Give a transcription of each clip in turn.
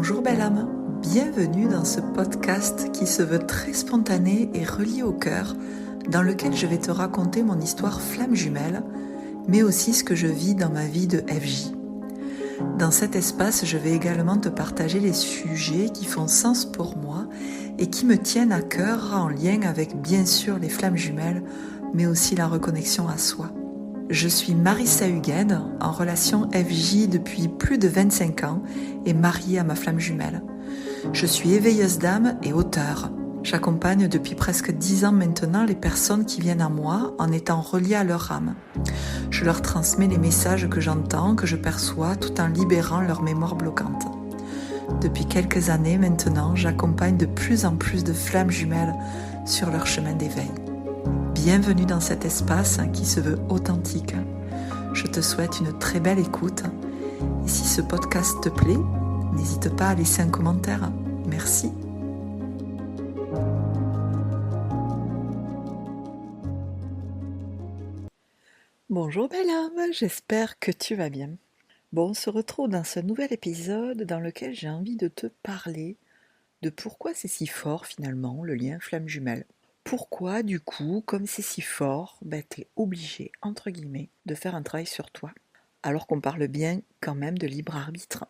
Bonjour belle âme, bienvenue dans ce podcast qui se veut très spontané et relié au cœur, dans lequel je vais te raconter mon histoire flamme jumelle, mais aussi ce que je vis dans ma vie de FJ. Dans cet espace, je vais également te partager les sujets qui font sens pour moi et qui me tiennent à cœur en lien avec bien sûr les flammes jumelles, mais aussi la reconnexion à soi. Je suis Marissa Hugued, en relation FJ depuis plus de 25 ans et mariée à ma flamme jumelle. Je suis éveilleuse d'âme et auteure. J'accompagne depuis presque 10 ans maintenant les personnes qui viennent à moi en étant reliées à leur âme. Je leur transmets les messages que j'entends, que je perçois, tout en libérant leur mémoire bloquante. Depuis quelques années maintenant, j'accompagne de plus en plus de flammes jumelles sur leur chemin d'éveil. Bienvenue dans cet espace qui se veut authentique. Je te souhaite une très belle écoute. Et si ce podcast te plaît, n'hésite pas à laisser un commentaire. Merci. Bonjour belle âme, j'espère que tu vas bien. Bon, on se retrouve dans ce nouvel épisode dans lequel j'ai envie de te parler de pourquoi c'est si fort finalement le lien flamme jumelle. Pourquoi, du coup, comme c'est si fort, t'es obligé, entre guillemets, de faire un travail sur toi, alors qu'on parle bien quand même de libre arbitre.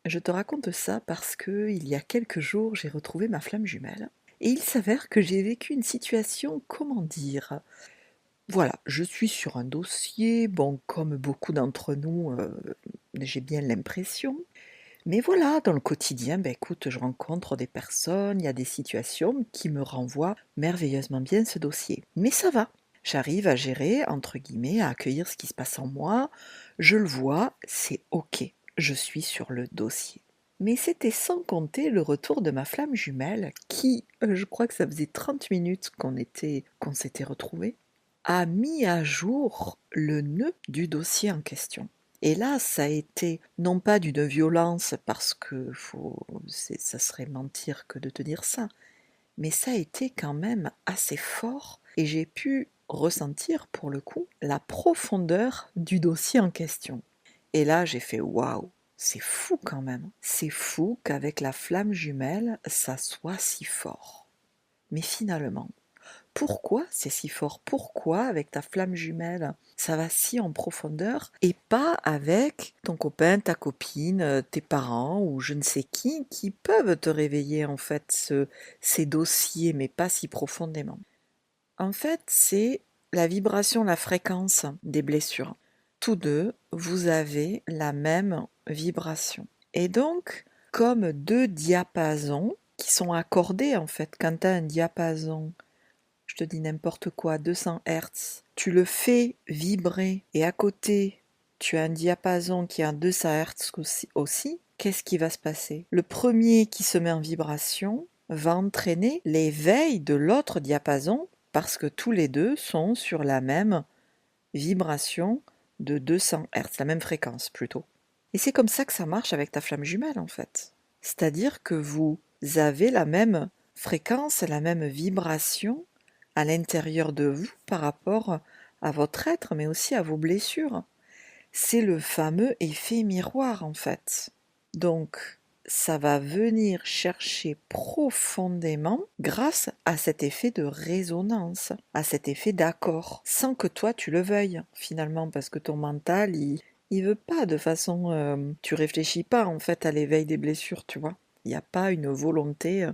Je te raconte ça parce que il y a quelques jours, j'ai retrouvé ma flamme jumelle, et il s'avère que j'ai vécu une situation, comment dire, voilà, je suis sur un dossier, bon, comme beaucoup d'entre nous, j'ai bien l'impression. Mais voilà, dans le quotidien, écoute, je rencontre des personnes, il y a des situations qui me renvoient merveilleusement bien ce dossier. Mais ça va, j'arrive à gérer, entre guillemets, à accueillir ce qui se passe en moi, je le vois, c'est ok, je suis sur le dossier. Mais c'était sans compter le retour de ma flamme jumelle qui, je crois que ça faisait 30 minutes qu'on s'était retrouvés, a mis à jour le nœud du dossier en question. Et là, ça a été non pas d'une violence, parce que ça serait mentir que de te dire ça, mais ça a été quand même assez fort, et j'ai pu ressentir pour le coup la profondeur du dossier en question. Et là, j'ai fait waouh, c'est fou quand même. C'est fou qu'avec la flamme jumelle, ça soit si fort. Mais finalement, pourquoi c'est si fort? Pourquoi avec ta flamme jumelle, ça va si en profondeur et pas avec ton copain, ta copine, tes parents ou je ne sais qui peuvent te réveiller en fait ces dossiers, mais pas si profondément. En fait, c'est la vibration, la fréquence des blessures. Tous deux, vous avez la même vibration. Et donc, comme deux diapasons qui sont accordés en fait, quand tu as un diapason, je te dis n'importe quoi, 200 Hz, tu le fais vibrer et à côté, tu as un diapason qui est à 200 Hz aussi, qu'est-ce qui va se passer? Le premier qui se met en vibration va entraîner l'éveil de l'autre diapason parce que tous les deux sont sur la même vibration de 200 Hz, la même fréquence plutôt. Et c'est comme ça que ça marche avec ta flamme jumelle en fait. C'est-à-dire que vous avez la même fréquence, la même vibration à l'intérieur de vous par rapport à votre être, mais aussi à vos blessures. C'est le fameux effet miroir en fait. Donc, ça va venir chercher profondément grâce à cet effet de résonance, à cet effet d'accord, sans que toi tu le veuilles finalement, parce que ton mental, il veut pas de façon... tu réfléchis pas en fait à l'éveil des blessures, tu vois. Il n'y a pas une volonté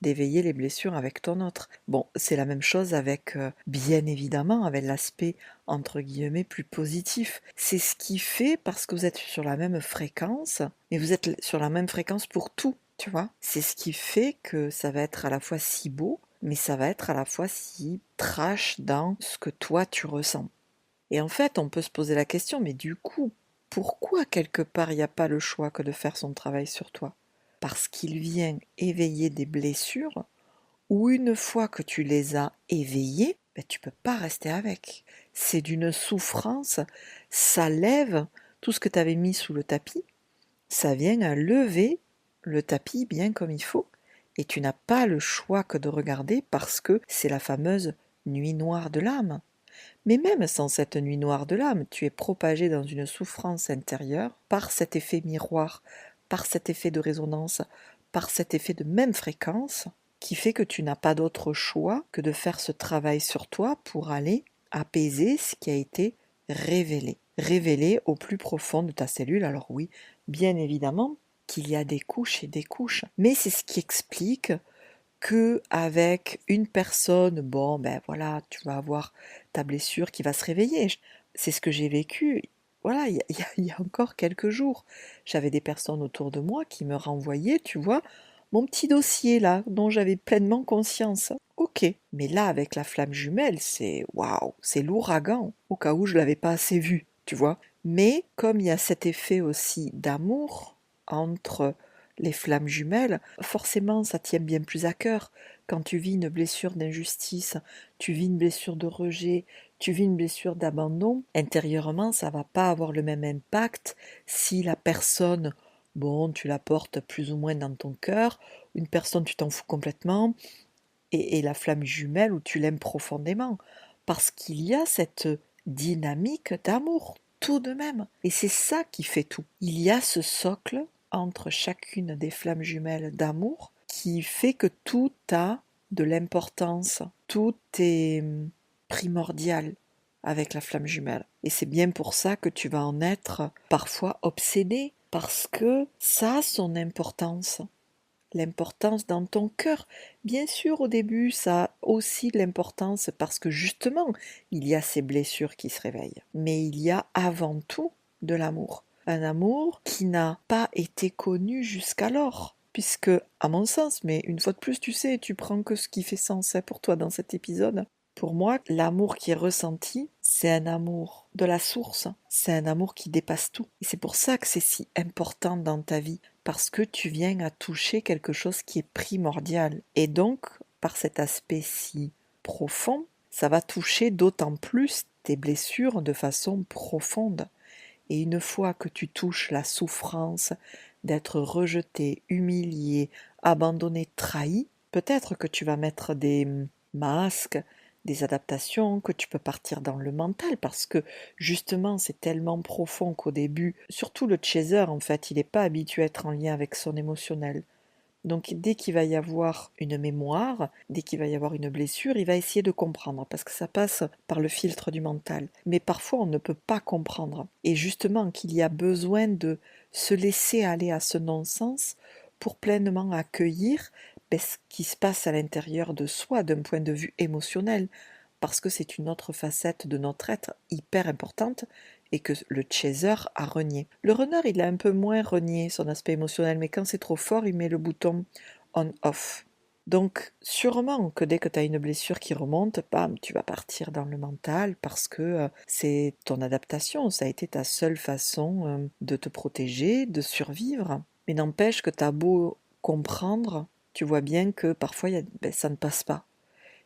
d'éveiller les blessures avec ton autre. Bon, c'est la même chose avec, bien évidemment, avec l'aspect, entre guillemets, plus positif. C'est ce qui fait, parce que vous êtes sur la même fréquence, mais vous êtes sur la même fréquence pour tout, tu vois. C'est ce qui fait que ça va être à la fois si beau, mais ça va être à la fois si trash dans ce que toi tu ressens. Et en fait, on peut se poser la question, mais du coup, pourquoi quelque part il n'y a pas le choix que de faire son travail sur toi? Parce qu'il vient éveiller des blessures où une fois que tu les as éveillées, tu ne peux pas rester avec. C'est d'une souffrance, ça lève tout ce que tu avais mis sous le tapis, ça vient à lever le tapis bien comme il faut, et tu n'as pas le choix que de regarder parce que c'est la fameuse nuit noire de l'âme. Mais même sans cette nuit noire de l'âme, tu es propagé dans une souffrance intérieure par cet effet miroir, par cet effet de résonance, par cet effet de même fréquence, qui fait que tu n'as pas d'autre choix que de faire ce travail sur toi pour aller apaiser ce qui a été révélé au plus profond de ta cellule. Alors oui, bien évidemment qu'il y a des couches et des couches, mais c'est ce qui explique que avec une personne, bon ben voilà, tu vas avoir ta blessure qui va se réveiller. C'est ce que j'ai vécu. Voilà, il y a encore quelques jours, j'avais des personnes autour de moi qui me renvoyaient, tu vois, mon petit dossier là, dont j'avais pleinement conscience. Ok, mais là avec la flamme jumelle, c'est waouh, c'est l'ouragan, au cas où je l'avais pas assez vu, tu vois. Mais comme il y a cet effet aussi d'amour entre les flammes jumelles, forcément ça tient bien plus à cœur. Quand tu vis une blessure d'injustice, tu vis une blessure de rejet, tu vis une blessure d'abandon, intérieurement ça va pas avoir le même impact si la personne, bon, tu la portes plus ou moins dans ton cœur, une personne tu t'en fous complètement, et la flamme jumelle où tu l'aimes profondément, parce qu'il y a cette dynamique d'amour tout de même, et c'est ça qui fait tout. Il y a ce socle entre chacune des flammes jumelles d'amour qui fait que tout a de l'importance, tout est primordial avec la flamme jumelle. Et c'est bien pour ça que tu vas en être parfois obsédé, parce que ça a son importance. L'importance dans ton cœur. Bien sûr, au début, ça a aussi de l'importance parce que justement, il y a ces blessures qui se réveillent. Mais il y a avant tout de l'amour. Un amour qui n'a pas été connu jusqu'alors. Puisque, à mon sens, mais une fois de plus, tu sais, tu prends que ce qui fait sens pour toi dans cet épisode. Pour moi, l'amour qui est ressenti, c'est un amour de la source, c'est un amour qui dépasse tout. Et c'est pour ça que c'est si important dans ta vie, parce que tu viens à toucher quelque chose qui est primordial. Et donc, par cet aspect si profond, ça va toucher d'autant plus tes blessures de façon profonde. Et une fois que tu touches la souffrance d'être rejeté, humilié, abandonné, trahi, peut-être que tu vas mettre des masques, des adaptations, que tu peux partir dans le mental parce que justement c'est tellement profond qu'au début, surtout le chaser en fait, il n'est pas habitué à être en lien avec son émotionnel. Donc dès qu'il va y avoir une mémoire, dès qu'il va y avoir une blessure, il va essayer de comprendre parce que ça passe par le filtre du mental. Mais parfois on ne peut pas comprendre. Et justement qu'il y a besoin de se laisser aller à ce non-sens pour pleinement accueillir ce qui se passe à l'intérieur de soi d'un point de vue émotionnel. Parce que c'est une autre facette de notre être hyper importante et que le chaser a renié. Le runner, il a un peu moins renié son aspect émotionnel, mais quand c'est trop fort, il met le bouton on-off. Donc, sûrement que dès que tu as une blessure qui remonte, bam, tu vas partir dans le mental parce que c'est ton adaptation, ça a été ta seule façon de te protéger, de survivre. Mais n'empêche que tu as beau comprendre, tu vois bien que parfois ça ne passe pas.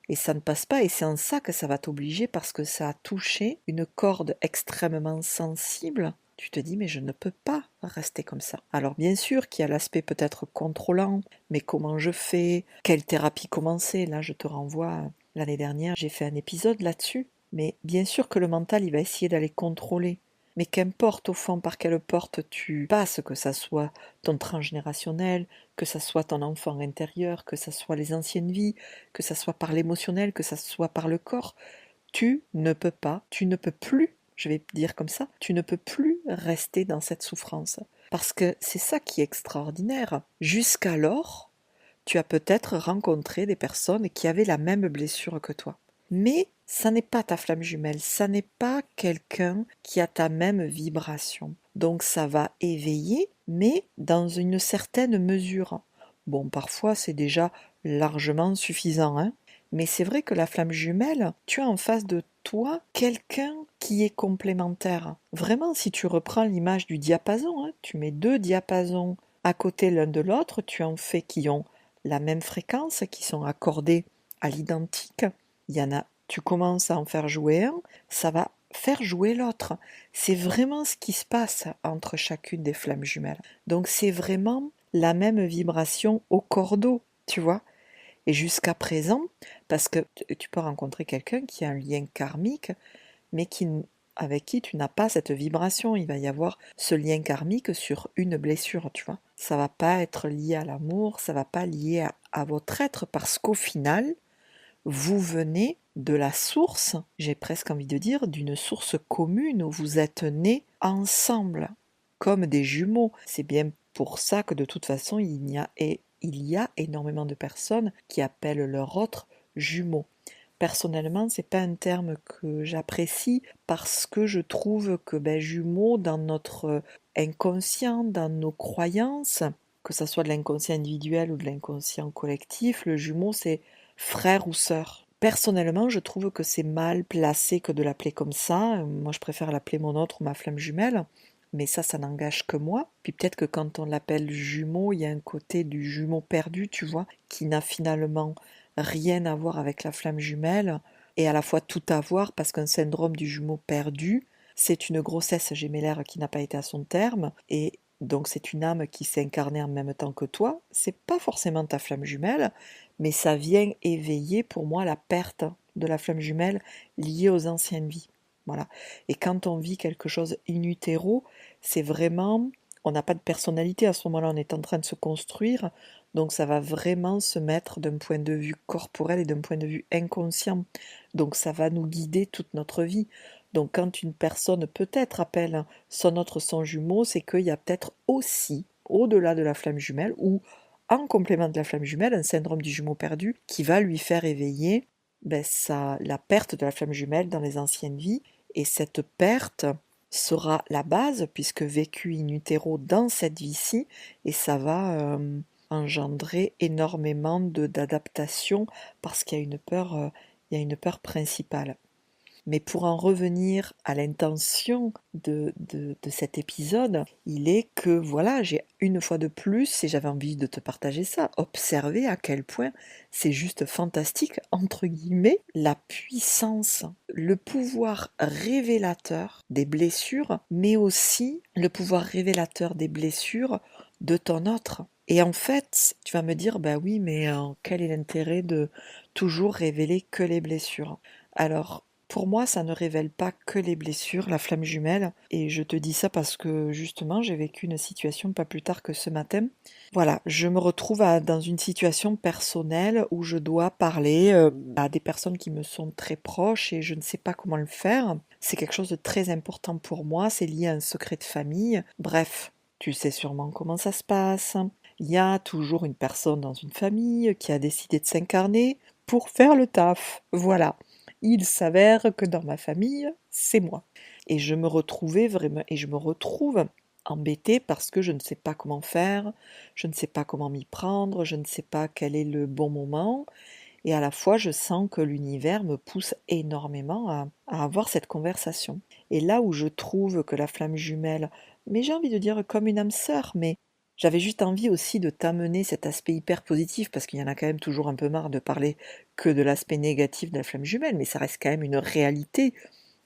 Et ça ne passe pas, et c'est en ça que ça va t'obliger parce que ça a touché une corde extrêmement sensible. Tu te dis, mais je ne peux pas rester comme ça. Alors bien sûr qu'il y a l'aspect peut-être contrôlant, mais comment je fais? Quelle thérapie commencer? Là, je te renvoie, l'année dernière, j'ai fait un épisode là-dessus. Mais bien sûr que le mental, il va essayer d'aller contrôler. Mais qu'importe au fond par quelle porte tu passes, que ça soit ton transgénérationnel, que ça soit ton enfant intérieur, que ça soit les anciennes vies, que ça soit par l'émotionnel, que ça soit par le corps, tu ne peux pas, tu ne peux plus, je vais dire comme ça, tu ne peux plus rester dans cette souffrance. Parce que c'est ça qui est extraordinaire. Jusqu'alors, tu as peut-être rencontré des personnes qui avaient la même blessure que toi. Mais ça n'est pas ta flamme jumelle, ça n'est pas quelqu'un qui a ta même vibration. Donc ça va éveiller, mais dans une certaine mesure. Bon, parfois c'est déjà largement suffisant, hein. Mais c'est vrai que la flamme jumelle, tu as en face de toi quelqu'un qui est complémentaire. Vraiment, si tu reprends l'image du diapason, hein, tu mets deux diapasons à côté l'un de l'autre, tu en fais qui ont la même fréquence, qui sont accordés à l'identique. Il y en a, tu commences à en faire jouer un, ça va faire jouer l'autre. C'est vraiment ce qui se passe entre chacune des flammes jumelles. Donc c'est vraiment la même vibration au cordeau, tu vois. Et jusqu'à présent, parce que tu peux rencontrer quelqu'un qui a un lien karmique, mais qui avec qui tu n'as pas cette vibration. Il va y avoir ce lien karmique sur une blessure, tu vois. Ça va pas être lié à l'amour, ça va pas lié à votre être, parce qu'au final, vous venez de la source, j'ai presque envie de dire, d'une source commune où vous êtes nés ensemble, comme des jumeaux. C'est bien pour ça que de toute façon, il y a énormément de personnes qui appellent leur autre jumeaux. Personnellement, c'est pas un terme que j'apprécie parce que je trouve que jumeaux, dans notre inconscient, dans nos croyances, que ça soit de l'inconscient individuel ou de l'inconscient collectif, le jumeau c'est frère ou sœur. Personnellement, je trouve que c'est mal placé que de l'appeler comme ça. Moi, je préfère l'appeler mon autre ou ma flamme jumelle. Mais ça n'engage que moi. Puis peut-être que quand on l'appelle jumeau, il y a un côté du jumeau perdu, tu vois, qui n'a finalement rien à voir avec la flamme jumelle, et à la fois tout à voir, parce qu'un syndrome du jumeau perdu, c'est une grossesse gémellaire qui n'a pas été à son terme, et donc c'est une âme qui s'est incarnée en même temps que toi. C'est pas forcément ta flamme jumelle, mais ça vient éveiller pour moi la perte de la flamme jumelle liée aux anciennes vies. Voilà. Et quand on vit quelque chose in utero, c'est vraiment, on n'a pas de personnalité à ce moment-là, on est en train de se construire, donc ça va vraiment se mettre d'un point de vue corporel et d'un point de vue inconscient. Donc ça va nous guider toute notre vie. Donc quand une personne peut-être appelle son autre son jumeau, c'est qu'il y a peut-être aussi, au-delà de la flamme jumelle, ou en complément de la flamme jumelle, un syndrome du jumeau perdu qui va lui faire éveiller la perte de la flamme jumelle dans les anciennes vies. Et cette perte sera la base, puisque vécu in utero dans cette vie-ci, et ça va engendrer énormément d'adaptation, parce qu'il y a une peur principale. Mais pour en revenir à l'intention de cet épisode, il est que voilà, j'ai une fois de plus, et j'avais envie de te partager ça, observer à quel point c'est juste fantastique, entre guillemets, la puissance, le pouvoir révélateur des blessures, mais aussi le pouvoir révélateur des blessures de ton autre. Et en fait, tu vas me dire, bah oui, mais quel est l'intérêt de toujours révéler que les blessures? Alors, pour moi, ça ne révèle pas que les blessures, la flamme jumelle. Et je te dis ça parce que justement, j'ai vécu une situation pas plus tard que ce matin. Voilà, je me retrouve dans une situation personnelle où je dois parler à des personnes qui me sont très proches et je ne sais pas comment le faire. C'est quelque chose de très important pour moi, c'est lié à un secret de famille. Bref, tu sais sûrement comment ça se passe. Il y a toujours une personne dans une famille qui a décidé de s'incarner pour faire le taf. Voilà. Il s'avère que dans ma famille, c'est moi. Et je me retrouvais vraiment, et je me retrouve embêtée parce que je ne sais pas comment faire, je ne sais pas comment m'y prendre, je ne sais pas quel est le bon moment. Et à la fois, je sens que l'univers me pousse énormément à avoir cette conversation. Et là où je trouve que la flamme jumelle, mais j'ai envie de dire comme une âme sœur, mais j'avais juste envie aussi de t'amener cet aspect hyper positif, parce qu'il y en a quand même toujours un peu marre de parler que de l'aspect négatif de la flamme jumelle, mais ça reste quand même une réalité.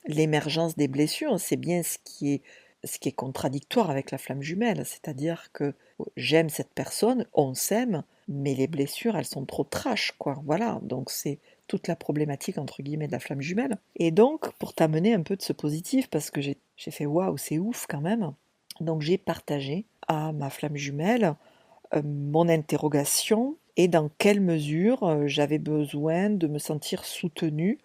L'émergence des blessures, c'est bien ce qui est contradictoire avec la flamme jumelle, c'est-à-dire que j'aime cette personne, on s'aime, mais les blessures, elles sont trop trash, quoi. Voilà, donc c'est toute la problématique, entre guillemets, de la flamme jumelle. Et donc, pour t'amener un peu de ce positif, parce que j'ai fait waouh, c'est ouf quand même, donc j'ai partagé à ma flamme jumelle mon interrogation et dans quelle mesure j'avais besoin de me sentir soutenue,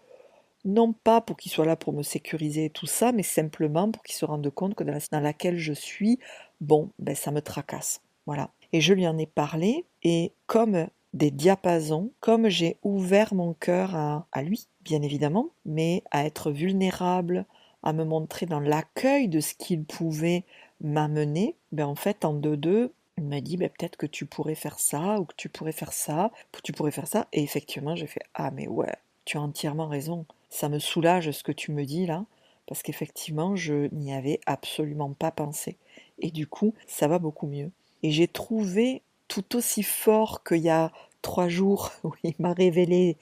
non pas pour qu'il soit là pour me sécuriser et tout ça, mais simplement pour qu'il se rende compte que dans laquelle je suis, bon, ça me tracasse. Voilà. Et je lui en ai parlé, et comme des diapasons, comme j'ai ouvert mon cœur à lui, bien évidemment, mais à être vulnérable, à me montrer dans l'accueil de ce qu'il pouvait m'amener, en fait, en deux, il m'a dit, peut-être que tu pourrais faire ça, ou que tu pourrais faire ça, que tu pourrais faire ça. Et effectivement, j'ai fait, ah mais ouais, tu as entièrement raison. Ça me soulage ce que tu me dis là, parce qu'effectivement, je n'y avais absolument pas pensé. Et du coup, ça va beaucoup mieux. Et j'ai trouvé tout aussi fort qu'il y a 3 jours où il m'a révélé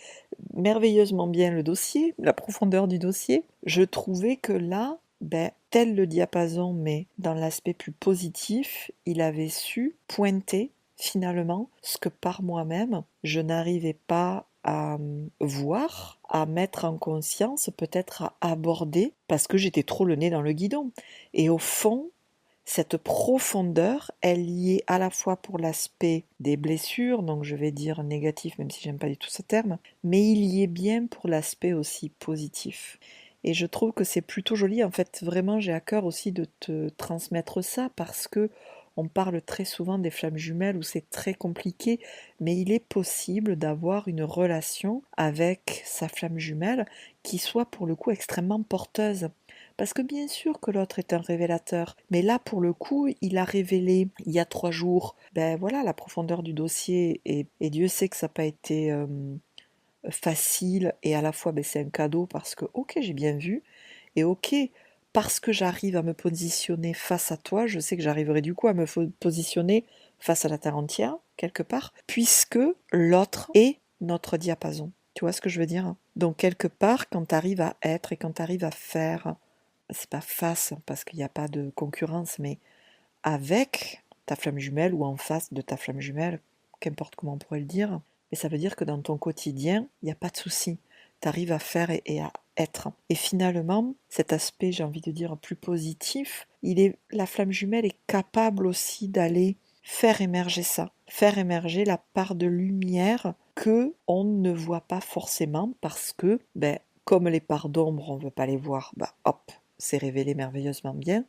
merveilleusement bien le dossier, la profondeur du dossier. Je trouvais que là, tel le diapason, mais dans l'aspect plus positif, il avait su pointer finalement ce que par moi-même, je n'arrivais pas à voir, à mettre en conscience, peut-être à aborder, parce que j'étais trop le nez dans le guidon. Et au fond, cette profondeur, elle y est à la fois pour l'aspect des blessures, donc je vais dire négatif, même si j'aime pas du tout ce terme, mais il y est bien pour l'aspect aussi positif. Et je trouve que c'est plutôt joli. En fait, vraiment, j'ai à cœur aussi de te transmettre ça parce que on parle très souvent des flammes jumelles où c'est très compliqué, mais il est possible d'avoir une relation avec sa flamme jumelle qui soit pour le coup extrêmement porteuse. Parce que bien sûr que l'autre est un révélateur, mais là pour le coup, il a révélé il y a 3 jours, ben voilà, la profondeur du dossier, et Dieu sait que ça n'a pas été facile, et à la fois ben, c'est un cadeau parce que ok j'ai bien vu, et ok parce que j'arrive à me positionner face à toi, je sais que j'arriverai du coup à me positionner face à la terre entière, quelque part, puisque l'autre est notre diapason. Tu vois ce que je veux dire? Donc quelque part, quand tu arrives à être et quand tu arrives à faire, c'est pas face parce qu'il n'y a pas de concurrence, mais avec ta flamme jumelle ou en face de ta flamme jumelle, qu'importe comment on pourrait le dire, mais ça veut dire que dans ton quotidien, il n'y a pas de souci. Tu arrives à faire et à être. Et finalement, cet aspect, j'ai envie de dire, plus positif, la flamme jumelle est capable aussi d'aller faire émerger ça, faire émerger la part de lumière que on ne voit pas forcément parce que, ben, comme les parts d'ombre, on ne veut pas les voir, bah hop, c'est révélé merveilleusement bien.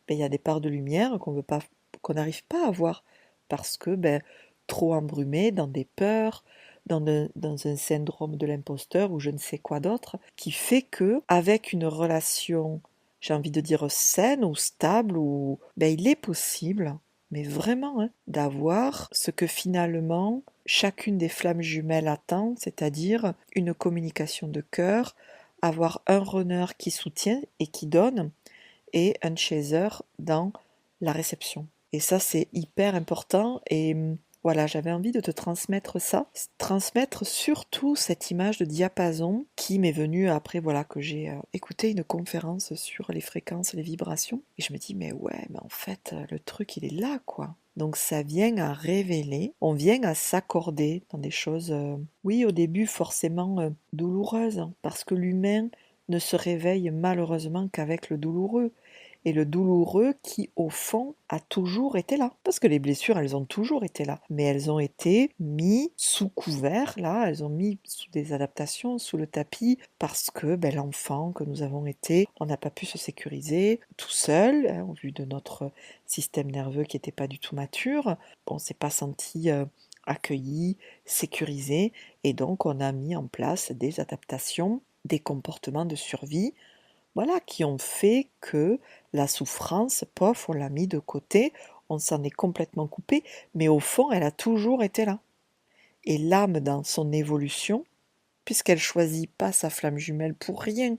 Ben, il y a des parts de lumière qu'on n'arrive pas à voir parce que ben, trop embrumé dans des peurs, dans un syndrome de l'imposteur ou je ne sais quoi d'autre, qui fait que avec une relation, j'ai envie de dire saine ou stable, ou ben, il est possible, mais vraiment, hein, d'avoir ce que finalement chacune des flammes jumelles attend, c'est-à-dire une communication de cœur, avoir un runner qui soutient et qui donne, et un chaser dans la réception. Et ça, c'est hyper important. Et voilà, j'avais envie de te transmettre ça, transmettre surtout cette image de diapason qui m'est venue après, voilà, que j'ai écouté une conférence sur les fréquences, les vibrations. Et je me dis, mais ouais, mais en fait, le truc, il est là, quoi. Donc ça vient à révéler, on vient à s'accorder dans des choses, oui, au début forcément douloureuses, hein, parce que l'humain ne se réveille malheureusement qu'avec le douloureux. Et le douloureux qui, au fond, a toujours été là. Parce que les blessures, elles ont toujours été là. Mais elles ont été mises sous couvert, là, elles ont mis sous des adaptations, sous le tapis, parce que ben, l'enfant que nous avons été, on n'a pas pu se sécuriser tout seul, hein, au vu de notre système nerveux qui n'était pas du tout mature. On ne s'est pas senti accueilli, sécurisé, et donc on a mis en place des adaptations, des comportements de survie, voilà, qui ont fait que la souffrance, pof, on l'a mis de côté, on s'en est complètement coupé, mais au fond, elle a toujours été là. Et l'âme, dans son évolution, puisqu'elle choisit pas sa flamme jumelle pour rien,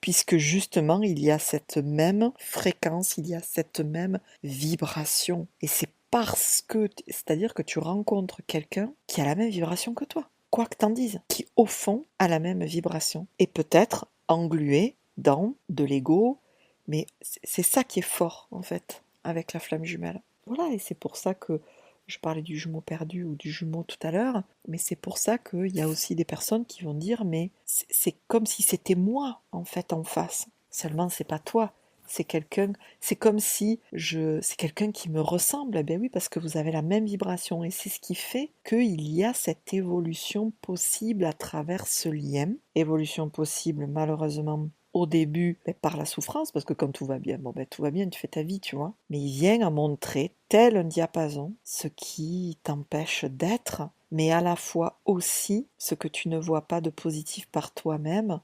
puisque justement, il y a cette même fréquence, il y a cette même vibration. Et c'est parce que, c'est-à-dire que tu rencontres quelqu'un qui a la même vibration que toi, quoi que t'en dises, qui au fond a la même vibration, et peut-être englué dans de l'ego, mais c'est ça qui est fort en fait avec la flamme jumelle. Voilà, et c'est pour ça que je parlais du jumeau perdu ou du jumeau tout à l'heure, mais c'est pour ça qu'il y a aussi des personnes qui vont dire mais c'est comme si c'était moi en fait en face. Seulement c'est pas toi, c'est quelqu'un, c'est comme si c'est quelqu'un qui me ressemble. Eh bien oui, parce que vous avez la même vibration et c'est ce qui fait qu'il y a cette évolution possible à travers ce lien. Évolution possible malheureusement au début par la souffrance, parce que quand tout va bien, bon ben tout va bien, tu fais ta vie, tu vois. Mais il vient à montrer, tel un diapason, ce qui t'empêche d'être, mais à la fois aussi ce que tu ne vois pas de positif par toi-même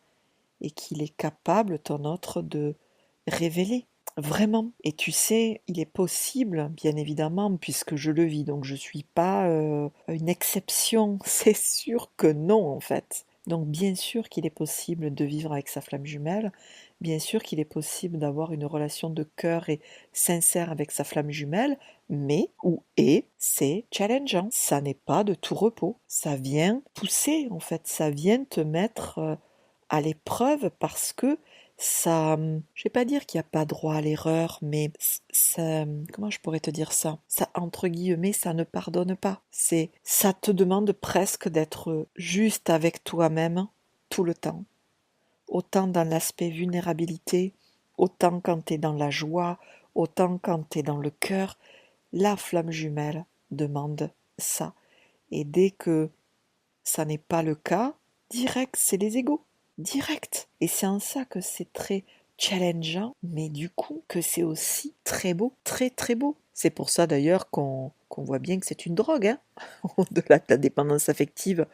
et qu'il est capable, ton autre, de révéler. Vraiment. Et tu sais, il est possible, bien évidemment, puisque je le vis, donc je suis pas une exception. C'est sûr que non, en fait. Donc bien sûr qu'il est possible de vivre avec sa flamme jumelle, bien sûr qu'il est possible d'avoir une relation de cœur et sincère avec sa flamme jumelle, mais c'est challengeant. Ça n'est pas de tout repos. Ça vient pousser, en fait, ça vient te mettre à l'épreuve parce que Ça, je vais pas dire qu'il n'y a pas droit à l'erreur, mais ça, comment je pourrais te dire ça? Ça, entre guillemets, ça ne pardonne pas. Ça te demande presque d'être juste avec toi-même tout le temps. Autant dans l'aspect vulnérabilité, autant quand tu es dans la joie, autant quand tu es dans le cœur. La flamme jumelle demande ça. Et dès que ça n'est pas le cas, direct, c'est les égos. Direct. Et c'est en ça que c'est très challengeant, mais du coup que c'est aussi très beau, très très beau. C'est pour ça d'ailleurs qu'on voit bien que c'est une drogue, hein, au-delà de la dépendance affective.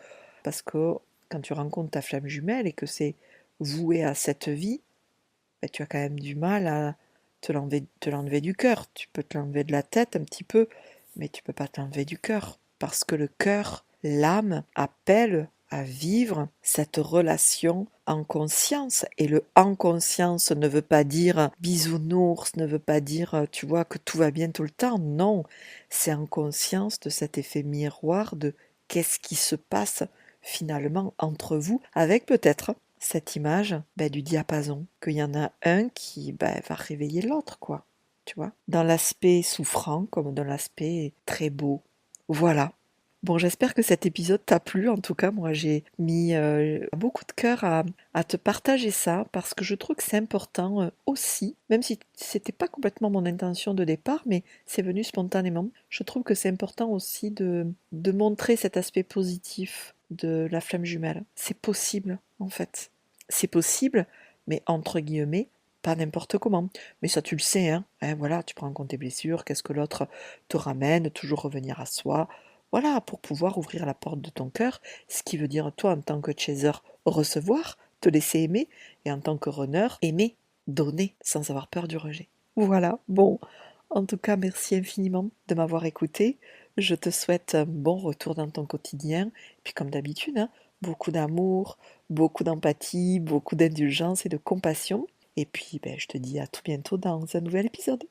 Parce que quand tu rencontres ta flamme jumelle et que c'est voué à cette vie, ben, tu as quand même du mal à te l'enlever du cœur. Tu peux te l'enlever de la tête un petit peu, mais tu peux pas t'enlever du cœur. Parce que le cœur, l'âme, appelle à vivre cette relation en conscience. Et le en conscience ne veut pas dire bisounours, ne veut pas dire, tu vois, que tout va bien tout le temps. Non, c'est en conscience de cet effet miroir de qu'est-ce qui se passe finalement entre vous, avec peut-être cette image du diapason, qu'il y en a un qui va réveiller l'autre, quoi. Tu vois, dans l'aspect souffrant comme dans l'aspect très beau. Voilà. Bon, j'espère que cet épisode t'a plu. En tout cas, moi, j'ai mis beaucoup de cœur à te partager ça parce que je trouve que c'est important aussi, même si c'était pas complètement mon intention de départ, mais c'est venu spontanément. Je trouve que c'est important aussi de montrer cet aspect positif de la flamme jumelle. C'est possible, en fait. C'est possible, mais entre guillemets, pas n'importe comment. Mais ça, tu le sais, hein. Voilà, tu prends en compte tes blessures, qu'est-ce que l'autre te ramène, toujours revenir à soi. Voilà, pour pouvoir ouvrir la porte de ton cœur, ce qui veut dire, toi, en tant que chaser, recevoir, te laisser aimer, et en tant que runner, aimer, donner, sans avoir peur du rejet. Voilà, bon, en tout cas, merci infiniment de m'avoir écouté. Je te souhaite un bon retour dans ton quotidien. Puis comme d'habitude, hein, beaucoup d'amour, beaucoup d'empathie, beaucoup d'indulgence et de compassion. Et puis, je te dis à tout bientôt dans un nouvel épisode.